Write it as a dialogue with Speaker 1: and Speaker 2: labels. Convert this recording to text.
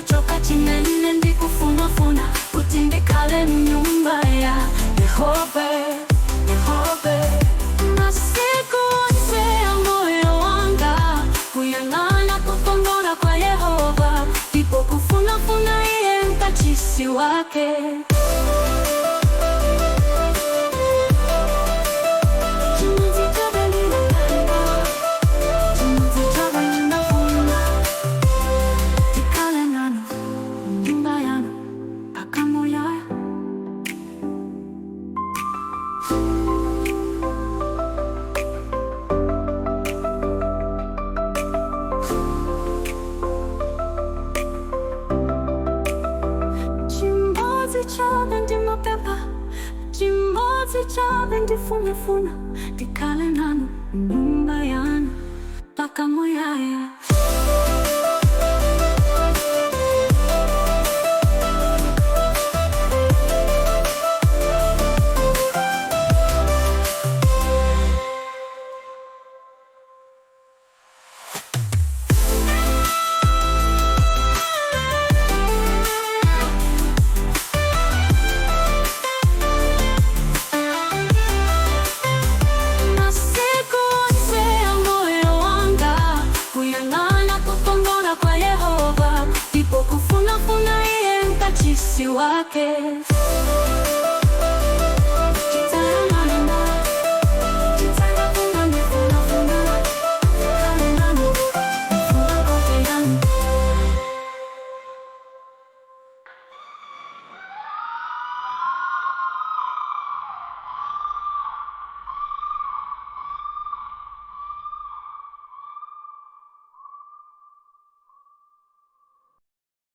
Speaker 1: chochoka chinene ndikufunafuna kutindikale mnyumba ya Yehova, Yehova. Masiku onse ya moyo wanga kuyang'ana kupongora kwa Yehova, ndipo kufunafuna iye mkachisi wake. Chimodzi chabe ndifunafuna ndikale nanu mnyumba yanu mpaka muyaya. Kwa Yehova, ndipo kufunafuna iye mkachisi wake.